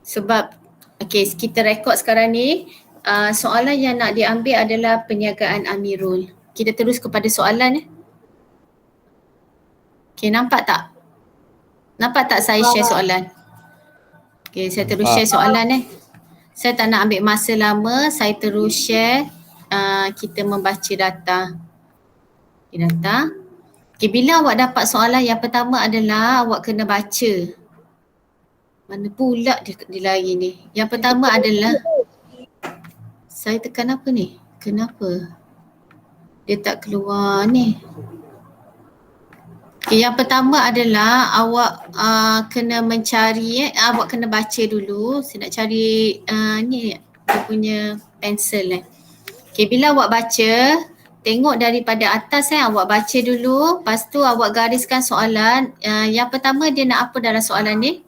Sebab kita rekod sekarang ni, soalan yang nak diambil adalah perniagaan Amirul. Kita terus kepada soalan. Nampak tak? Nampak tak saya share soalan? Saya terus share soalan. Saya tak nak ambil masa lama, saya terus share. Kita membaca data. Data. Bila awak dapat soalan yang pertama adalah awak kena baca. Mana pula dia lari ni? Yang pertama adalah, saya tekan apa ni? Kenapa dia tak keluar ni? Yang pertama adalah awak kena mencari, awak kena baca dulu. Saya nak cari ni dia punya pensel. Bila awak baca, tengok daripada atas awak baca dulu, lepas tu awak gariskan soalan. Yang pertama dia nak apa dalam soalan ni?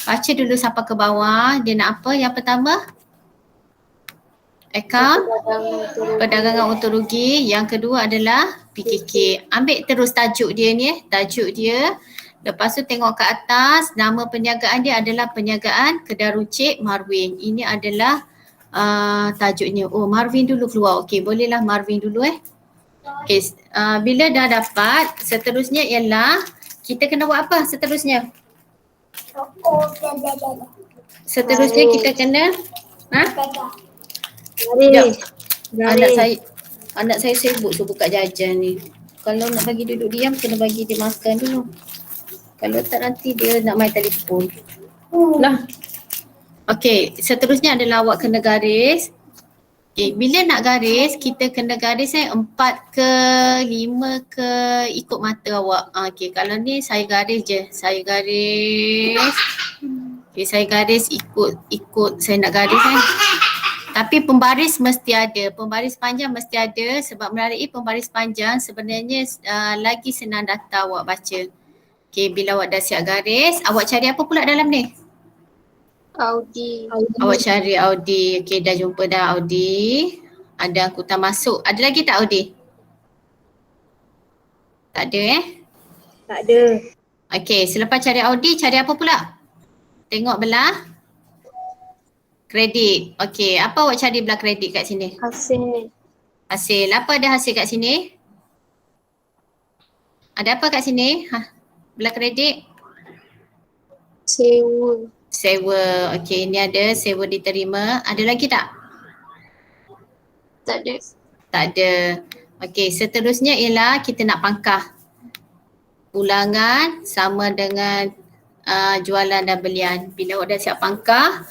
Baca dulu sampai ke bawah, dia nak apa yang pertama? Akaun perdagangan untung rugi. Yang kedua adalah PKK. Ambil terus tajuk dia ni, tajuk dia. Lepas tu tengok ke atas, nama perniagaan dia adalah perniagaan kedai runcit Marvin. Ini adalah tajuknya. Oh, Marvin dulu keluar. Okey, bolehlah Marvin dulu bila dah dapat, seterusnya ialah kita kena buat apa seterusnya? Seterusnya kita kena Anak saya sibuk suruh buka jajan ni. Kalau nak bagi duduk diam, kena bagi dia makan dulu. Kalau tak nanti dia nak main telefon. Lah. Seterusnya adalah awak kena garis. Bila nak garis, kita kena garis 4 ke 5 ke ikut mata awak. Kalau ni saya garis je. Saya garis. Saya garis ikut saya nak garis Tapi pembaris mesti ada. Pembaris panjang mesti ada sebab melalui pembaris panjang sebenarnya lagi senang data awak baca. Bila awak dah siap garis, awak cari apa pula dalam ni? Audi. Awak cari Audi. Dah jumpa dah Audi. Ada angkutan masuk. Ada lagi tak Audi? Tak ada Tak ada. Selepas cari Audi, cari apa pula? Tengok belah kredit. Apa awak cari belah kredit kat sini? Hasil. Apa ada hasil kat sini? Ada apa kat sini? Belah kredit? Sewa. Ini ada sewa diterima. Ada lagi tak? Tak ada. Tak ada. Seterusnya ialah kita nak pangkah. Ulangan sama dengan jualan dan belian. Bila awak dah siap pangkah,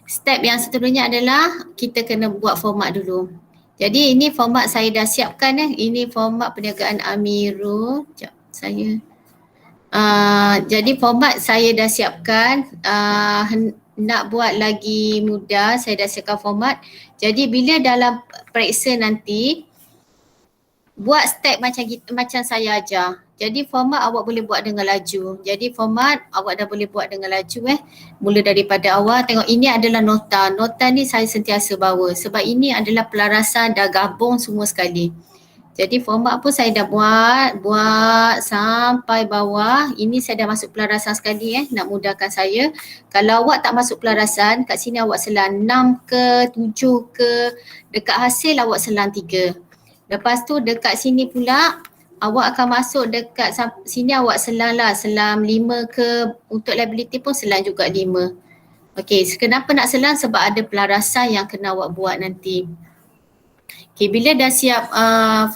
step yang seterusnya adalah kita kena buat format dulu. Jadi ini format saya dah siapkan Ini format perniagaan Amirul. Jadi format saya dah siapkan. Nak buat lagi mudah, saya dah siapkan format. Jadi bila dalam periksa nanti, buat step macam saya ajar. Jadi format awak boleh buat dengan laju. Jadi format awak dah boleh buat dengan laju Mula daripada awal, tengok ini adalah nota. Nota ni saya sentiasa bawa sebab ini adalah pelarasan dah gabung semua sekali. Jadi format pun saya dah buat sampai bawah. Ini saya dah masuk pelarasan sekali nak mudahkan saya. Kalau awak tak masuk pelarasan, kat sini awak selang 6 ke 7 ke, dekat hasil awak selang 3. Lepas tu dekat sini pula awak akan masuk dekat sini awak selang 5 ke, untuk liability pun selang juga 5. Kenapa nak selang? Sebab ada pelarasan yang kena awak buat nanti. Bila dah siap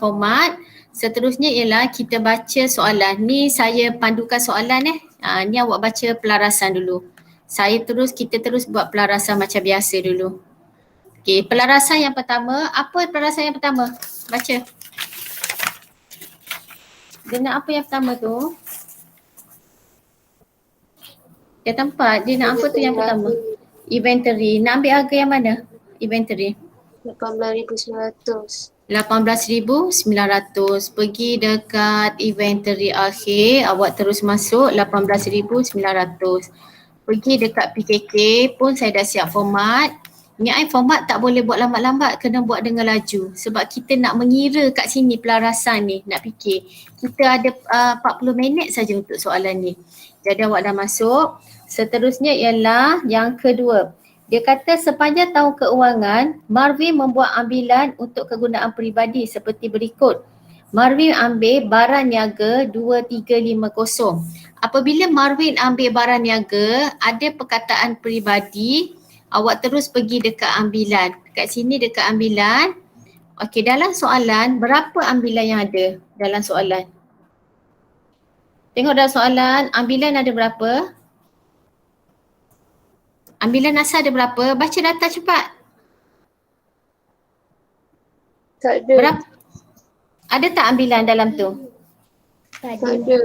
format, seterusnya ialah kita baca soalan. Ni saya pandukan soalan ni awak baca pelarasan dulu. Kita terus buat pelarasan macam biasa dulu. Pelarasan yang pertama, apa pelarasan yang pertama? Baca. Dia nak apa yang pertama tu? Dia tempat, dia nak apa tu yang pertama? Inventory. Nak ambil harga yang mana? Inventory. 18,900. 18,900. Pergi dekat inventory akhir, awak terus masuk 18,900. Pergi dekat PKK pun saya dah siap format. Ni format tak boleh buat lambat-lambat, kena buat dengan laju. Sebab kita nak mengira kat sini pelarasan ni, nak fikir. Kita ada 40 minit saja untuk soalan ni. Jadi awak dah masuk. Seterusnya ialah yang kedua. Dia kata sepanjang tahun keuangan, Marvin membuat ambilan untuk kegunaan peribadi seperti berikut. Marvin ambil barang niaga 2350. Apabila Marvin ambil barang niaga, ada perkataan peribadi, awak terus pergi dekat ambilan. Dekat sini dekat ambilan. Okey, dalam soalan, berapa ambilan yang ada dalam soalan? Tengok dalam soalan, ambilan ada berapa? Ambilan asal ada berapa? Baca data cepat. Tak ada. Berapa? Ada tak ambilan dalam tu? Tak ada.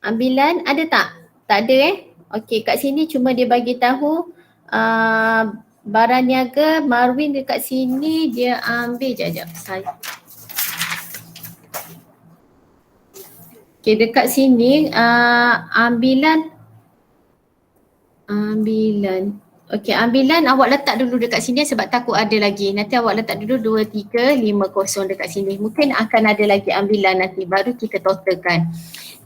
Ambilan ada tak? Tak ada Okey, kat sini cuma dia bagi tahu barang niaga Marvin dekat sini dia ambil sekejap. Okey, dekat sini ambilan. Okey, ambilan awak letak dulu dekat sini sebab takut ada lagi. Nanti awak letak dulu 2350 dekat sini. Mungkin akan ada lagi ambilan nanti baru kita totalkan.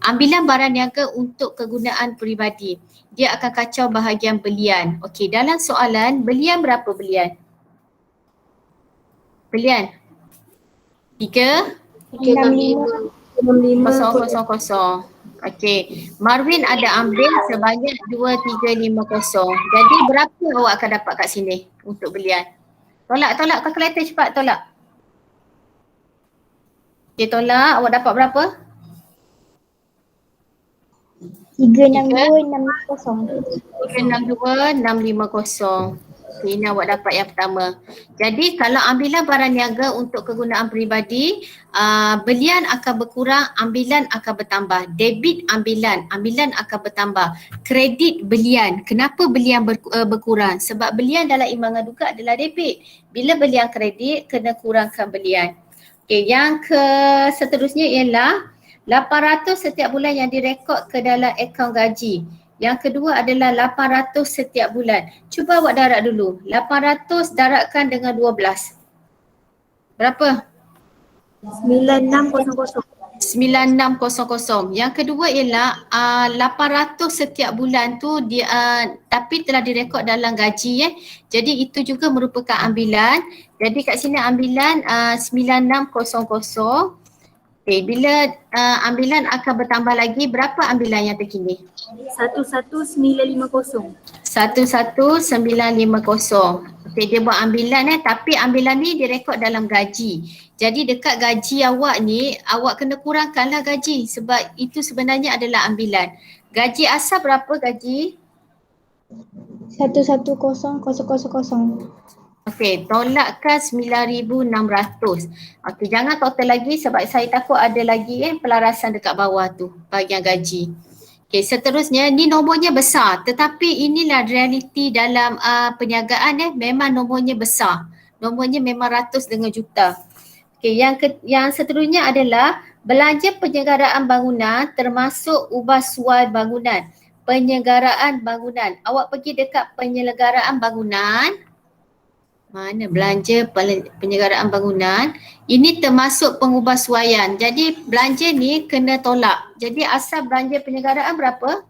Ambilan barang niaga untuk kegunaan peribadi. Dia akan kacau bahagian belian. Okey, dalam soalan belian berapa belian? Belian? 365. 000. Okey, Marvin ada ambil sebanyak 2350. Jadi berapa awak akan dapat kat sini untuk belian? Tolak kalkulator cepat tolak. Okey, tolak, awak dapat berapa? 362,650. 362,650. Okay, ini awak dapat yang pertama. Jadi kalau ambilan barang niaga untuk kegunaan peribadi, belian akan berkurang, ambilan akan bertambah. Debit ambilan akan bertambah. Kredit belian, kenapa belian berkurang? Sebab belian dalam imbangan duga adalah debit. Bila belian kredit, kena kurangkan belian. Okay, yang seterusnya ialah 800 setiap bulan yang direkod ke dalam akaun gaji. Yang kedua adalah 800 setiap bulan. Cuba awak darab dulu. 800 darabkan dengan 12. Berapa? 9600. 9600. Yang kedua ialah 800 setiap bulan tu dia tapi telah direkod dalam gaji Jadi itu juga merupakan ambilan. Jadi kat sini ambilan 9600. Okay, bila ambilan akan bertambah lagi, berapa ambilan yang terkini? 11950. 11950. Okay, dia buat ambilan tapi ambilan ni direkod dalam gaji. Jadi dekat gaji awak ni, awak kena kurangkanlah gaji sebab itu sebenarnya adalah ambilan. Gaji asal berapa gaji? 110,000. Okey, tolakkan 9,600. Okey, jangan total lagi sebab saya takut ada lagi pelarasan dekat bawah tu, bahagian gaji. Okey, seterusnya ni nombornya besar tetapi inilah realiti dalam perniagaan memang nombornya besar. Nombornya memang ratus dengan juta. Okey, yang seterusnya adalah belanja penyelenggaraan bangunan termasuk ubah suai bangunan. Penyelenggaraan bangunan. Awak pergi dekat penyelenggaraan bangunan. Mana belanja penyelenggaraan bangunan. Ini termasuk pengubahsuaian. Jadi belanja ni kena tolak. Jadi asal belanja penyelenggaraan berapa?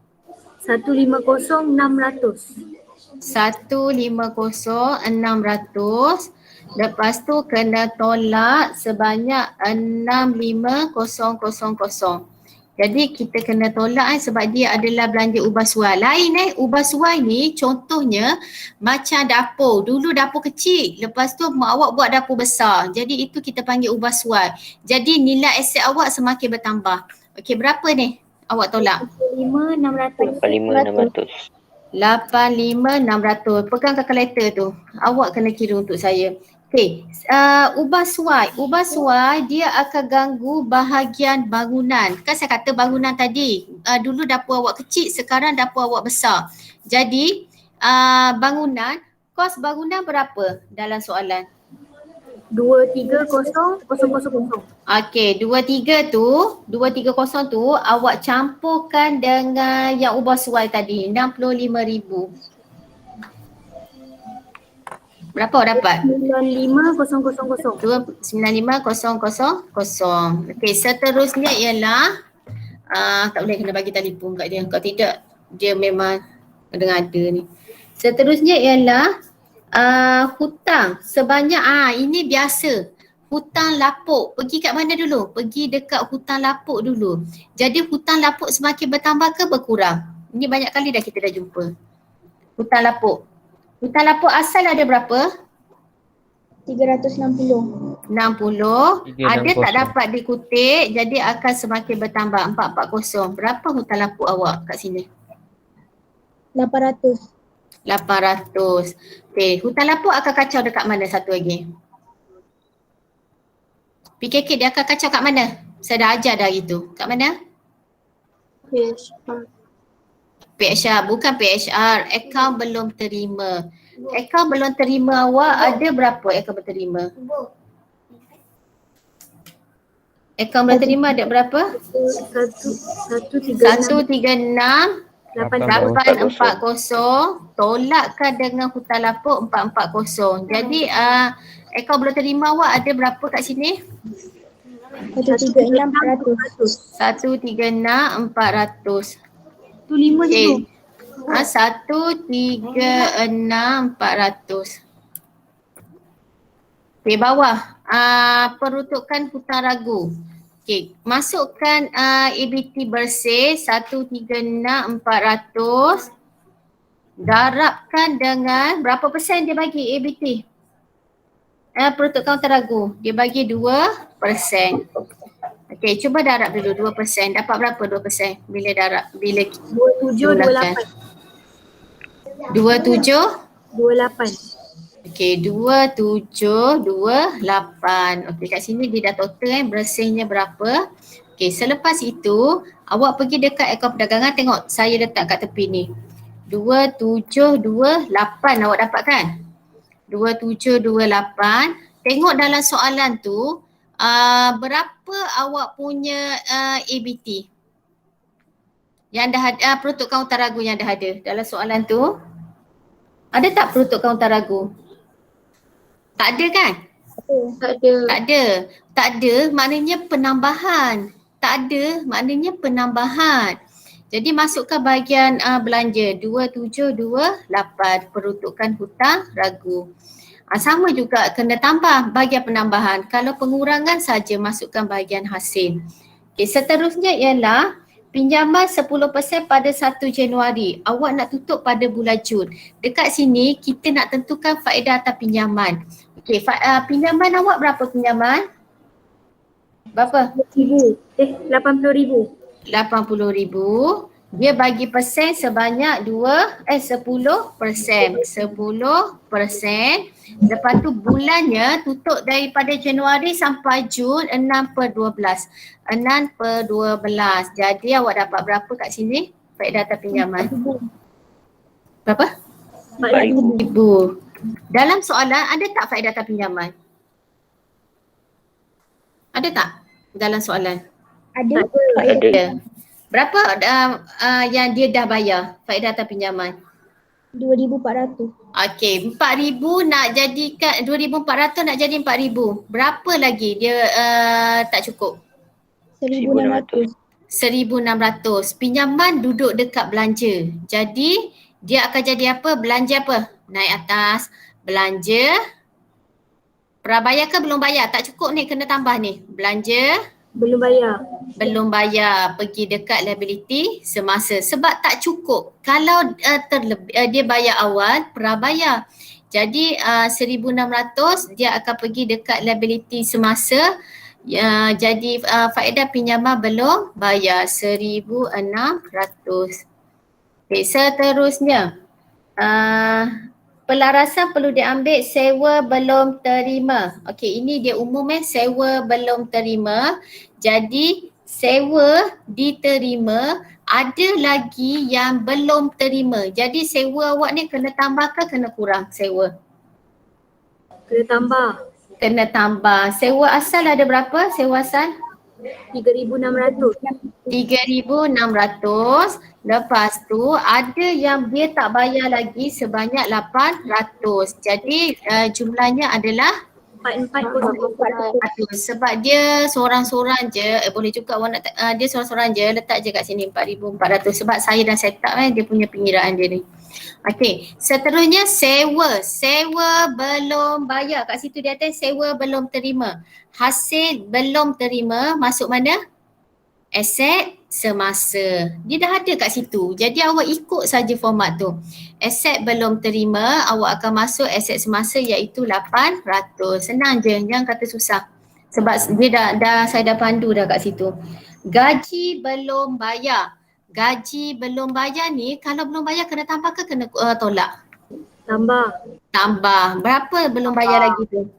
150,600. 150,600. Lepas tu kena tolak sebanyak 65,000. Jadi kita kena tolak sebab dia adalah belanja ubah suai. Lain ubah suai ni contohnya macam dapur. Dulu dapur kecil, lepas tu mak awak buat dapur besar. Jadi itu kita panggil ubah suai. Jadi nilai aset awak semakin bertambah. Okey, berapa ni awak tolak? 85,600. 85,600. Pegang kalkulator tu. Awak kena kira untuk saya. Okey, ubah suai. Ubah suai dia akan ganggu bahagian bangunan. Kan saya kata bangunan tadi, dulu dapur awak kecil, sekarang dapur awak besar. Jadi bangunan, kos bangunan berapa dalam soalan? 230,000. Okey, 230 tu awak campurkan dengan yang ubah suai tadi, 65,000. Berapa awak dapat? 95,000. 95,000. Okey, seterusnya ialah tak boleh kena bagi telefon kat dia. Kalau tidak dia memang ada ni. Seterusnya ialah hutang sebanyak ini biasa. Hutang lapuk, pergi kat mana dulu? Pergi dekat hutang lapuk dulu. Jadi hutang lapuk semakin bertambah ke berkurang? Ini banyak kali dah kita dah jumpa. Hutang lapuk. Hutang lapuk asal ada berapa? 360. 60. Ada tak 360. dapat dikutip, jadi akan semakin bertambah. 440. Berapa hutang lapuk awak kat sini? 800. 800. Okey, hutang lapuk akan kacau dekat mana satu lagi? PKK dia akan kacau kat mana? Saya dah ajar dah gitu. Kat mana? PHR, bukan PHR. Akaun belum terima. Akaun belum terima awak ada berapa akaun belum terima? Akaun belum terima ada berapa? 136 840. Tolakkan dengan hutang lapuk 440. Jadi akaun belum terima awak ada berapa kat sini? 136,400. 136,400. tu 5 je tu. 136,400. Okey, bawah peruntukan hutang ragu. Okey, masukkan ABT bersih 136,400. Darabkan dengan berapa persen dia bagi ABT? Peruntukan hutang ragu. Dia bagi 2%. Okey, cuba darab dulu 2%. Dapat berapa 2%? Bila darab? Bila 2728. 27? Okey, 2728. Okey, kat sini dia dah total bersihnya berapa. Okey, selepas itu awak pergi dekat akaun perdagangan, tengok saya letak kat tepi ni. 2728 awak dapat kan? 2728. Tengok dalam soalan tu berapa awak punya ABT? Yang dah ada peruntukan hutang ragu yang dah ada dalam soalan tu. Ada tak peruntukan hutang ragu? Tak ada kan? Tak ada. Tak ada. Tak ada maknanya penambahan. Tak ada maknanya penambahan. Jadi masukkan bahagian belanja 2728 peruntukan hutang ragu. Sama juga kena tambah bahagian penambahan. Kalau pengurangan saja masukkan bahagian hasil. Okay, seterusnya ialah pinjaman 10% pada 1 Januari. Awak nak tutup pada bulan Jun. Dekat sini kita nak tentukan faedah atas pinjaman. Okey, pinjaman awak berapa pinjaman? Berapa? 80,000. 80,000. Dia bagi persen sebanyak 10%. 10%. Lepas tu bulannya tutup daripada Januari sampai Jun 6/12. 6/12. Jadi awak dapat berapa kat sini? Faedah atas pinjaman. Berapa? 4,000. Dalam soalan ada tak faedah atas pinjaman? Ada tak dalam soalan? Ada. Ada. Berapa yang dia dah bayar faedah atas pinjaman? 2,400. Okey, 4,000 nak jadikan 2,400 nak jadi 4,000. Berapa lagi dia tak cukup? 1,600. 1,600. Pinjaman duduk dekat belanja. Jadi dia akan jadi apa? Belanja apa? Naik atas. Belanja. Prabayar ke belum bayar? Tak cukup ni, kena tambah ni. Belanja. Belum bayar. Belum bayar, pergi dekat liability semasa sebab tak cukup. Kalau dia bayar awal, prabayar. Jadi 1,600 dia akan pergi dekat liability semasa. Jadi faedah pinjaman belum bayar 1,600. Okay, seterusnya pelarasan perlu diambil sewa belum terima. Okey, ini dia umum sewa belum terima. Jadi sewa diterima, ada lagi yang belum terima. Jadi sewa awak ni kena tambah ke kena kurang sewa? Kena tambah. Kena tambah. Sewa asal ada berapa? Sewa asal? 3,600. 3,600. Lepas tu ada yang dia tak bayar lagi sebanyak 800. Jadi jumlahnya adalah 44,400. Sebab dia seorang-seorang je, boleh juga awak nak, dia seorang-seorang je, letak je kat sini 4,400 sebab saya dah set up dia punya pengiraan dia ni. Okey, seterusnya sewa belum bayar, kat situ dia atas sewa belum terima. Hasil belum terima masuk mana? Aset semasa. Dia dah ada kat situ. Jadi awak ikut saja format tu. Aset belum terima, awak akan masuk aset semasa iaitu 800. Senang je, jangan kata susah. Sebab dia dah saya dah pandu dah kat situ. Gaji belum bayar. Gaji belum bayar ni, kalau belum bayar kena tambah ke kena tolak? Tambah. Berapa belum bayar lagi tu?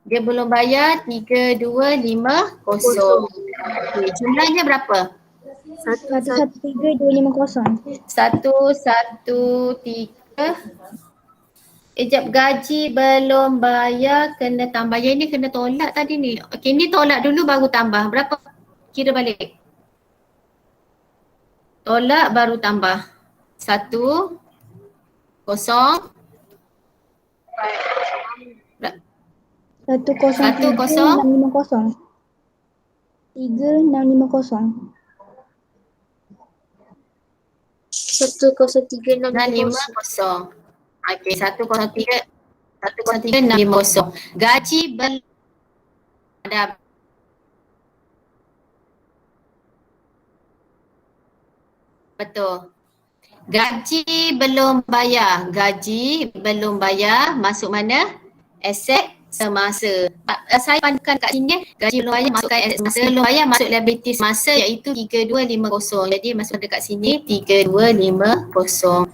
Dia belum bayar 3250. Okey, jumlahnya berapa? 113,250. 113. Sekejap, gaji belum bayar kena tambah. Yang ni kena tolak tadi ni. Okey, ni tolak dulu baru tambah. Berapa? Kira balik. Tolak baru tambah. 1 0 103,650. 3,650. 103,650. Okey, 103,650. Gaji belum ada. Betul. Gaji belum bayar. Gaji belum bayar masuk mana? Aset semasa. Saya pandukan kat sini, gaji belum bayar masukkan aset semasa. Belum bayar masuk liability semasa iaitu 3250. Jadi masuk dekat sini 3250.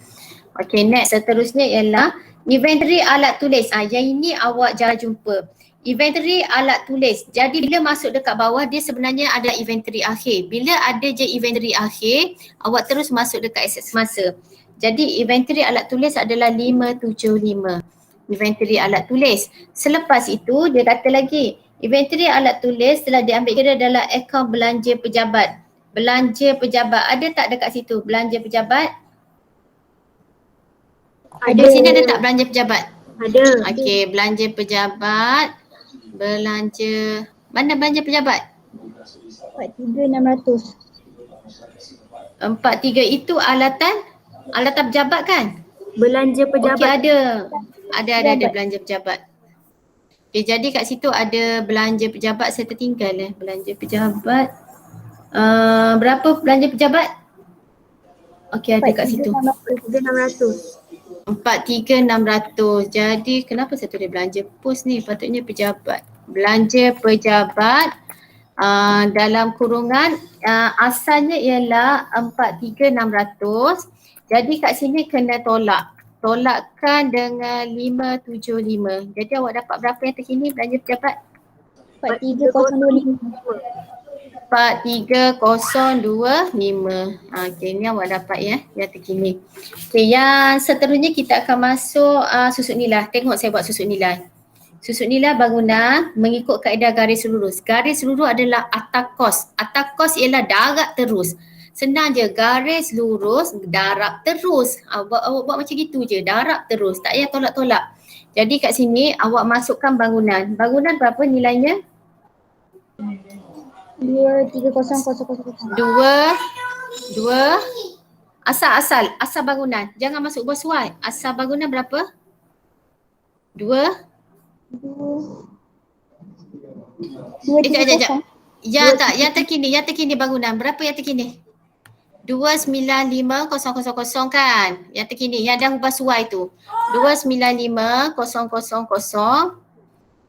Okey, next seterusnya ialah inventory alat tulis. Yang ini awak jarang jumpa. Inventory alat tulis. Jadi bila masuk dekat bawah dia sebenarnya ada inventory akhir. Bila ada je inventory akhir, awak terus masuk dekat aset semasa. Jadi inventory alat tulis adalah 575. Inventory alat tulis. Selepas itu dia kata lagi, inventory alat tulis telah diambil kira dalam akaun belanja pejabat. Belanja pejabat. Ada tak dekat situ belanja pejabat? Ada. Di sini ada tak belanja pejabat? Ada. Okey, belanja pejabat. Belanja, mana belanja pejabat? 43,600. 43 itu alatan pejabat kan? Belanja Okey, pejabat. ada belanja pejabat. Okey, jadi kat situ ada belanja pejabat, saya tertinggal belanja pejabat. Berapa belanja pejabat? Okey, ada kat situ. 43,600. 43,600. Jadi kenapa saya tulis belanja pos ni? Patutnya pejabat. Belanja pejabat dalam kurungan asalnya ialah 43,600. Jadi kat sini kena tolak. Tolakkan dengan 575. Jadi awak dapat berapa yang terkini belanja pejabat? 43,025. 43025. Okey, ni awak dapat yang terkini. Okey, yang seterusnya kita akan masuk susut nilai. Tengok saya buat susut nilai. Susut nilai bangunan mengikut kaedah garis lurus. Garis lurus adalah atas kos. Atas kos ialah darab terus. Senang je, garis lurus darab terus. Awak buat macam gitu je, darab terus. Tak payah tolak-tolak. Jadi kat sini awak masukkan bangunan. Bangunan berapa nilainya? 230,000. 2 asal bangunan. Jangan masuk bersuai. Asal bangunan berapa? 2 Sekejap. Yang terkini bangunan. Berapa yang terkini? 295,000 kan? Yang terkini, yang dah ubah suai tu. 295,000.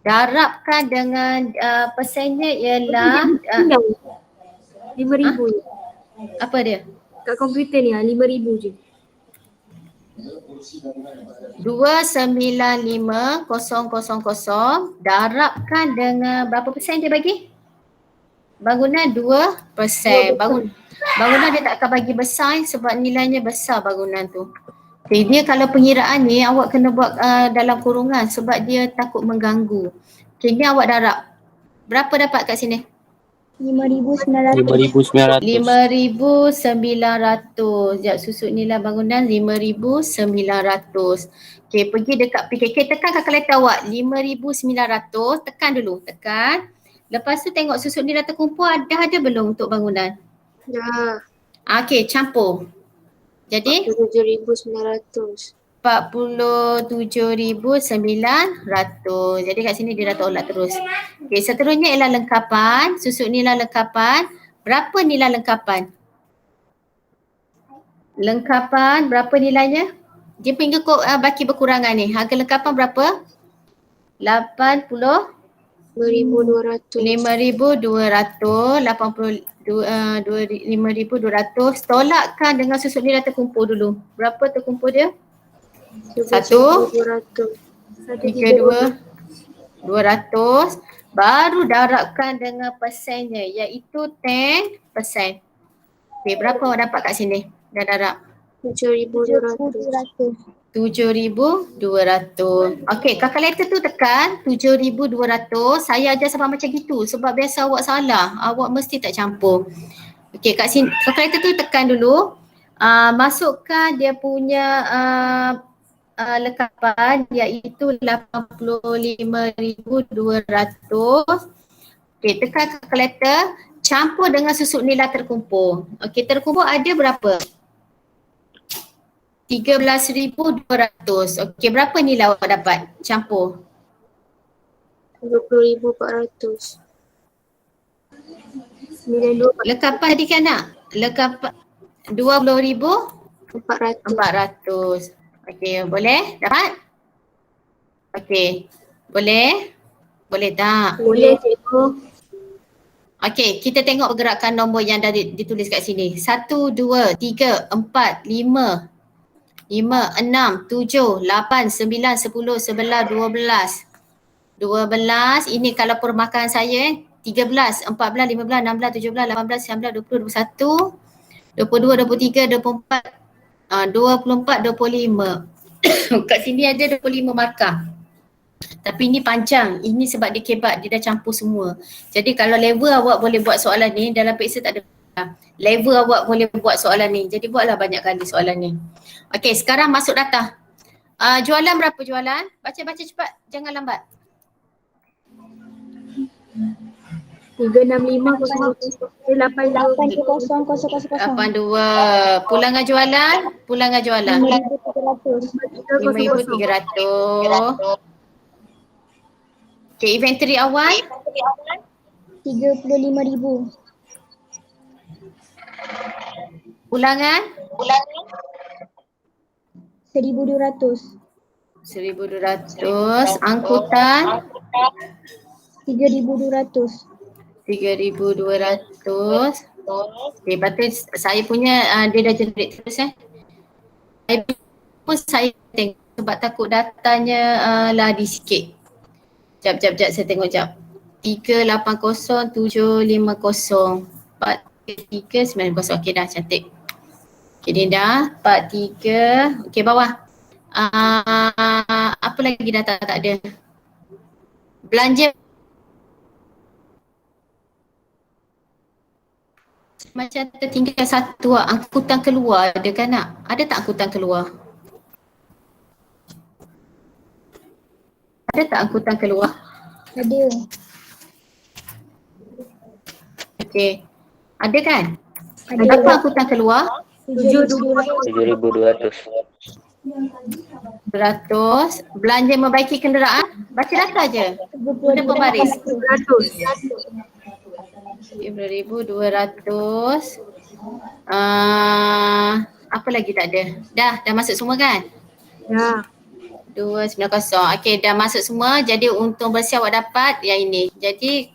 Darabkan dengan persennya ialah 5,000 je. apa dia? Kat komputer ni 5,000 je. 295,000 darabkan dengan berapa persen dia bagi? Bangunan 2%. Bangunan dia tak akan bagi besar sebab nilainya besar bangunan tu. Okay, dia kalau pengiraan ni awak kena buat dalam kurungan sebab dia takut mengganggu. Okay, ni awak darab. Berapa dapat kat sini? 5,900. 5,900. 5,900. Sekejap susut nilai bangunan 5,900. Okey, pergi dekat PKK, tekan kalkulator awak 5,900, tekan dulu, tekan. Lepas tu tengok susut nilai terkumpul dah ada belum untuk bangunan? Dah. Okey, campur. Jadi 47,900. 47,900. Jadi kat sini dia dah tolak terus. Okey, seterusnya ialah lengkapan. Susut nilai lengkapan. Berapa nilai lengkapan? Lengkapan berapa nilainya? Dia pinggir baki berkurangan ni. Harga lengkapan berapa? 5,200. 5,200. Tolakkan dengan susut nilai terkumpul dulu. Berapa terkumpul dia? 1,200. 32,200. Baru darabkan dengan persennya iaitu 10%. Okey, berapa awak dapat kat sini? Dah darab. 7,200. 7,200. Okey, kalkulator tu tekan 7,200. Saya ajar sampai macam gitu sebab biasa awak salah. Awak mesti tak campur. Okey, kat sini kalkulator tu tekan dulu. Masukkan dia punya lengkapan iaitu 85,200. Okey, tekan kalkulator, campur dengan susut nilai terkumpul. Okey, terkumpul ada berapa? 13,200. Okey, berapa nilai awak dapat? Campur. 20,400. 92,400. Lengkapan tadi kan nak? Lengkapan 20,400. Okey, boleh? Dapat? Okey. Boleh? Boleh tak? Boleh cikgu. Okey, kita tengok pergerakan nombor yang dah ditulis kat sini. 1, 2, 3, 4, 5, 6, 7, 8, 9, 10, 11, 12. 12, ini kalau permarkahan saya 13, 14, 15, 16, 17, 18, 19, 20, 21, 22, 23, 24, 24, 25. Kat sini ada 25 markah. Tapi ini panjang. Ini sebab dia kebat, dia dah campur semua. Jadi kalau level awak boleh buat soalan ni, dalam PX tak ada. Level awak boleh buat soalan ni. Jadi buatlah banyak kali soalan ni. Okey, sekarang masuk data. Jualan berapa jualan? Baca-baca cepat, jangan lambat. 365,000. 82. Pulangan jualan? Pulangan jualan. 5,300. 5,300. Okey, inventory awal? 35,000. Pulangan? 1,200. 1,200. Angkutan? 3,200. 3,200. Okey, patut saya punya dia dah generate terus Saya pun saya tengok sebab takut datanya lari sikit. Jap saya tengok jap. 380,750. 43,90. Okey dah cantik. Okey ni dah 43. Okey bawah. Apa lagi data tak ada? Belanja macam tertinggal satu angkutan keluar ada kan nak? Ada tak angkutan keluar? Ada tak angkutan keluar? Ada. Okey. Ada kan? Ada. Berapa angkutan keluar? 7,200. 100. Belanja membaiki kenderaan? Baca data je. Guna pembaris. 10,200. Apa lagi tak ada? Dah masuk semua kan? Ya. 290. Okey, dah masuk semua. Jadi untung bersih awak dapat yang ini. Jadi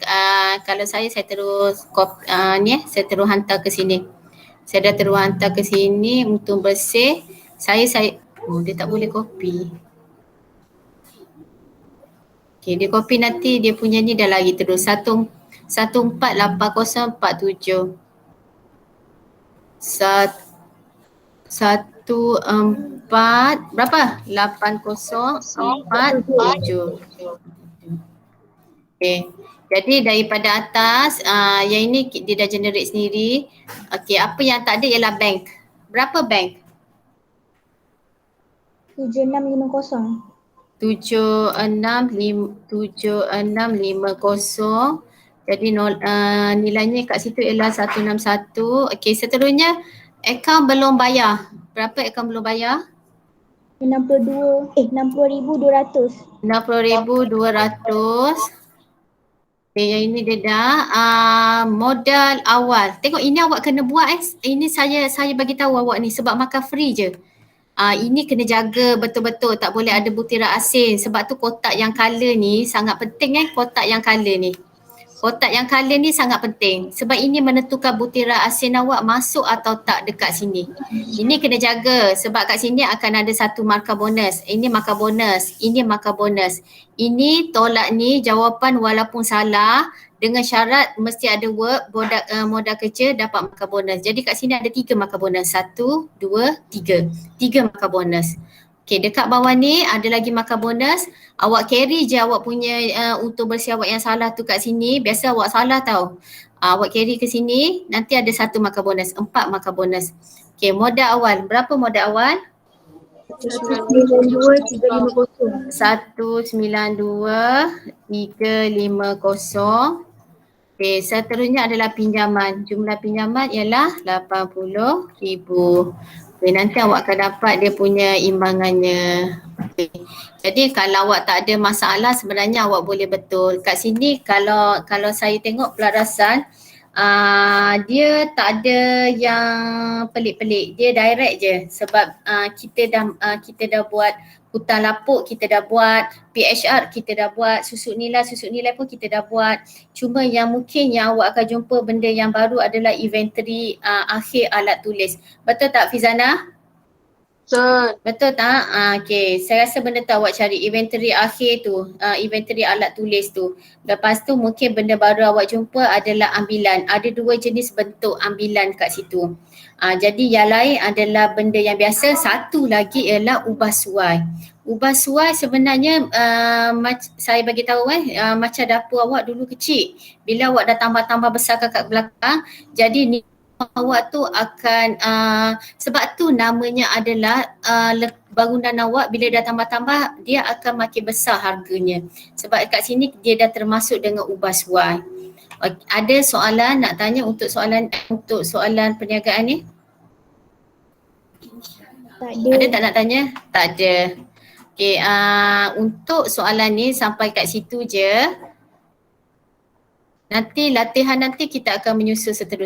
kalau saya terus saya terus hantar ke sini. Saya dah terus hantar ke sini untung bersih. Dia tak boleh copy. Okey, dia copy nanti dia punya ni dah lari terus. 148047. 14 berapa? 8047. Okay. Jadi daripada atas, yang ini dia dah generate sendiri. Okay, apa yang tak ada ialah bank. Berapa bank? 7650. 7650. Jadi nilainya kat situ ialah 161. Okey, seterusnya akaun belum bayar. Berapa akaun belum bayar? 60,200. 60,200. Okey, yang ini dia dah modal awal. Tengok ini awak kena buat Ini saya bagi tahu awak ni sebab makan free je. Ini kena jaga betul-betul, tak boleh ada butiran asin. Sebab tu kotak yang colour ni sangat penting kotak yang colour ni. Kotak yang colour ni sangat penting sebab ini menentukan butiran asin awak masuk atau tak dekat sini. Ini kena jaga sebab kat sini akan ada satu markah bonus. Ini markah bonus, ini markah bonus. Ini tolak ni jawapan walaupun salah dengan syarat mesti ada work, modal kerja dapat markah bonus. Jadi kat sini ada 3 markah bonus. 1, 2, 3. 3 markah bonus. Okay, dekat bawah ni ada lagi markah bonus. Awak carry je awak punya untuk bersih awak yang salah tu kat sini. Biasa awak salah tau. Awak carry ke sini, nanti ada 1 markah bonus, 4 markah bonus. Okay, modal awal. Berapa modal awal? 192,350. 192,350. Okay, seterusnya adalah pinjaman. Jumlah pinjaman ialah 80,000. Okay, nanti awak akan dapat dia punya imbangannya. Okay. Jadi kalau awak tak ada masalah sebenarnya awak boleh betul. Kat sini kalau saya tengok pelarasan dia tak ada yang pelik-pelik. Dia direct je sebab kita dah buat hutan lapuk, kita dah buat PHR, kita dah buat susuk nilai pun kita dah buat. Cuma yang mungkin yang awak akan jumpa benda yang baru adalah inventory akhir alat tulis. Betul tak Fizana? Betul tak? Okay, saya rasa benda tu awak cari inventory akhir tu, inventory alat tulis tu. Lepas tu mungkin benda baru awak jumpa adalah ambilan. Ada 2 jenis bentuk ambilan kat situ. Jadi yang lain adalah benda yang biasa. Satu lagi ialah ubah suai. Ubah suai sebenarnya saya bagi tahu macam dapur awak dulu kecil. Bila awak dah tambah-tambah besar kat belakang, jadi ni awak tu akan sebab tu namanya adalah bangunan awak bila dah tambah-tambah dia akan makin besar harganya. Sebab kat sini dia dah termasuk dengan ubah suai. Ada soalan nak tanya untuk soalan perniagaan ni? Tak ada. Ada tak nak tanya? Tak ada. Okay, untuk soalan ni sampai kat situ je. Nanti latihan nanti kita akan menyusul seterusnya.